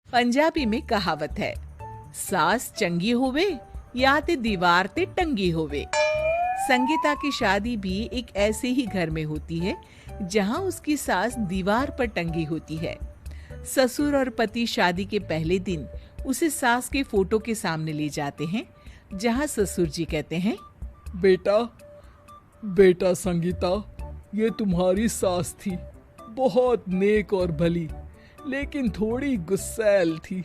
पंजाबी में कहावत है, सास चंगी होवे या ते दीवार ते टंगी होवे। संगीता की शादी भी एक ऐसे ही घर में होती है जहां उसकी सास दीवार पर टंगी होती है। ससुर और पति शादी के पहले दिन उसे सास के फोटो के सामने ले जाते हैं, जहां ससुर जी कहते हैं, बेटा बेटा संगीता, ये तुम्हारी सास थी, बहुत नेक और भली, लेकिन थोड़ी गुस्सैल थी।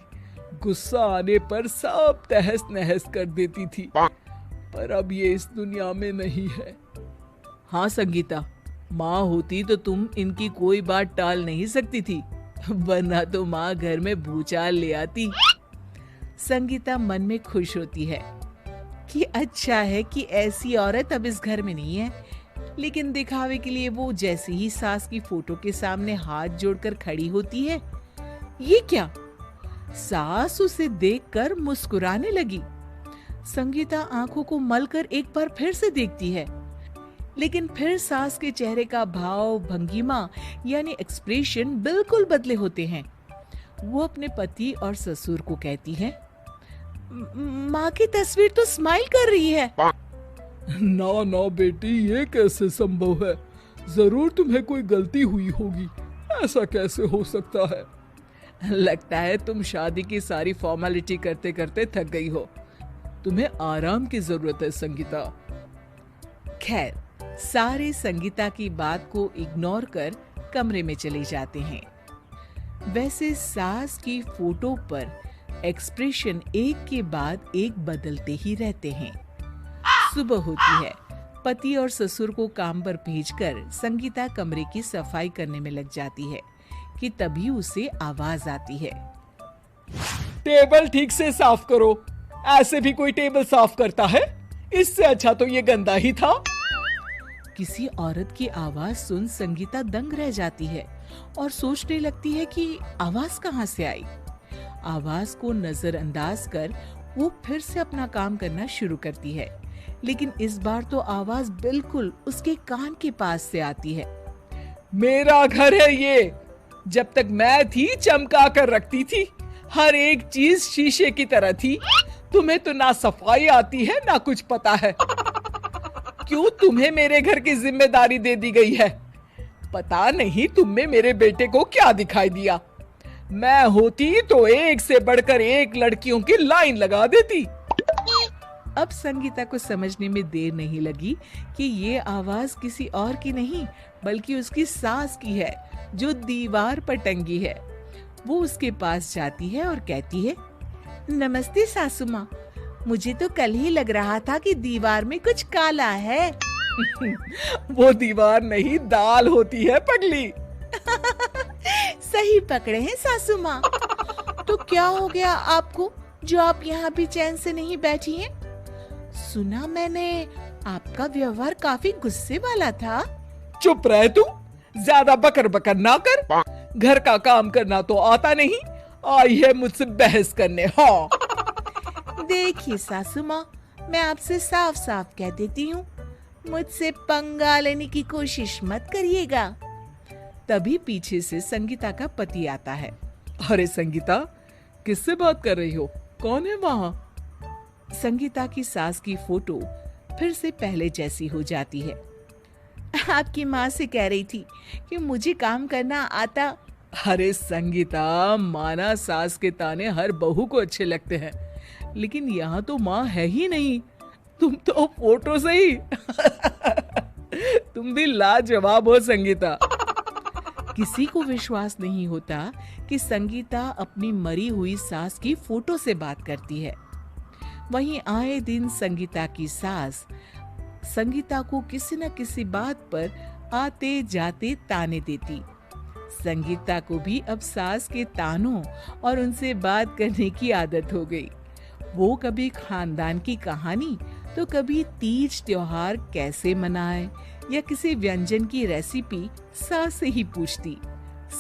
गुस्सा आने पर सब तहस नहस कर देती थी, पर अब ये इस दुनिया में नहीं है। हाँ संगीता, माँ होती तो तुम इनकी कोई बात टाल नहीं सकती थी, वरना तो माँ घर में भूचाल ले आती। संगीता मन में खुश होती है कि अच्छा है कि ऐसी औरत अब इस घर में नहीं है, लेकिन दिखावे के लिए वो जैसे ही सास की फोटो के सामने हाथ जोड़कर खड़ी होती है, ये क्या? सास उसे देखकर मुस्कुराने लगी। संगीता आंखों को मलकर एक बार फिर से देखती है, लेकिन फिर सास के चेहरे का भाव, भंगिमा यानी एक्सप्रेशन बिल्कुल बदले होते हैं। वो अपने पति और ससुर को कहती है, माँ की तस्वीर तो स्माइल कर रही है। ना ना बेटी, ये कैसे संभव है? जरूर तुम्हें कोई गलती हुई होगी, ऐसा कैसे हो सकता है? लगता है तुम शादी की सारी फॉर्मेलिटी करते करते थक गई हो, तुम्हें आराम की जरूरत है संगीता। खैर, सारे संगीता की बात को इग्नोर कर कमरे में चले जाते हैं। वैसे सास की फोटो पर एक्सप्रेशन एक के बाद एक बदलते ही रहते हैं। सुबह होती है, पति और ससुर को काम पर भेजकर संगीता कमरे की सफाई करने में लग जाती है कि तभी उसे आवाज आती है, टेबल ठीक से साफ करो। ऐसे भी कोई टेबल साफ करता है? इससे अच्छा तो ये गंदा ही था। किसी औरत की आवाज सुन संगीता दंग रह जाती है और सोचने लगती है कि आवाज कहाँ से आई। आवाज को नजरअंदाज कर वो फिर से अपना काम करना शुरू करती है, लेकिन इस बार तो आवाज बिल्कुल उसके कान के पास से आती है। मेरा घर है ये, जब तक मैं थी चमका कर रखती थी, हर एक चीज शीशे की तरह थी। तुम्हें तो ना सफाई आती है ना कुछ पता है। क्यों तुम्हें मेरे घर की जिम्मेदारी दे दी गई है? पता नहीं तुम में मेरे बेटे को क्या दिखाई दिया। मैं होती तो एक से बढ़कर एक लड़कियों की लाइन लगा देती। अब संगीता को समझने में देर नहीं लगी कि ये आवाज किसी और की नहीं बल्कि उसकी सास की है, जो दीवार पर टंगी है। वो उसके पास जाती है और कहती है, नमस्ते सासू माँ, मुझे तो कल ही लग रहा था कि दीवार में कुछ काला है। वो दीवार नहीं, दाल होती है पगली। सही पकड़े हैं सासू माँ। तो क्या हो गया आपको जो आप यहाँ भी चैन से नहीं बैठी हैं? सुना मैंने आपका व्यवहार काफी गुस्से वाला था। चुप रह तू, ज्यादा बकर बकर ना कर। घर का काम करना तो आता नहीं, आई है मुझसे बहस करने। हाँ देखिए सासू माँ, मैं आपसे साफ साफ कह देती हूँ, मुझसे पंगा लेने की कोशिश मत करिएगा। तभी पीछे से संगीता का पति आता है। अरे संगीता, किससे बात कर रही हो? कौन है वहाँ? संगीता की सास की फोटो फिर से पहले जैसी हो जाती है। आपकी माँ से कह रही थी कि मुझे काम करना आता। अरे संगीता, माना सास के ताने हर बहू को अच्छे लगते हैं, लेकिन यहाँ तो माँ है ही नहीं, तुम तो फोटो से ही। तुम भी लाजवाब हो संगीता। किसी को विश्वास नहीं होता कि संगीता अपनी मरी हुई सास की फोटो से बात करती है। वहीं आए दिन संगीता की सास संगीता को किसी न किसी बात पर आते जाते ताने देती। संगीता को भी अब सास के तानों और उनसे बात करने की आदत हो गई। वो कभी खानदान की कहानी तो कभी तीज त्योहार कैसे मनाए या किसी व्यंजन की रेसिपी सास से ही पूछती।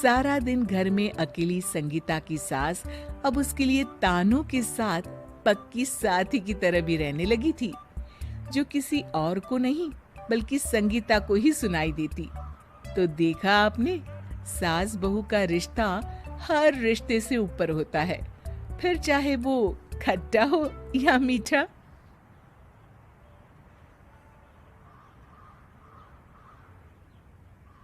सारा दिन घर में अकेली संगीता की सास अब उसके लिए तानों के साथ पक्की साथी की तरह भी रहने लगी थी, जो किसी और को नहीं बल्कि संगीता को ही सुनाई देती। तो देखा आपने, सास बहू का रिश्ता हर रिश्ते से ऊपर होता है, फिर चाहे वो खट्टा हो या मीठा।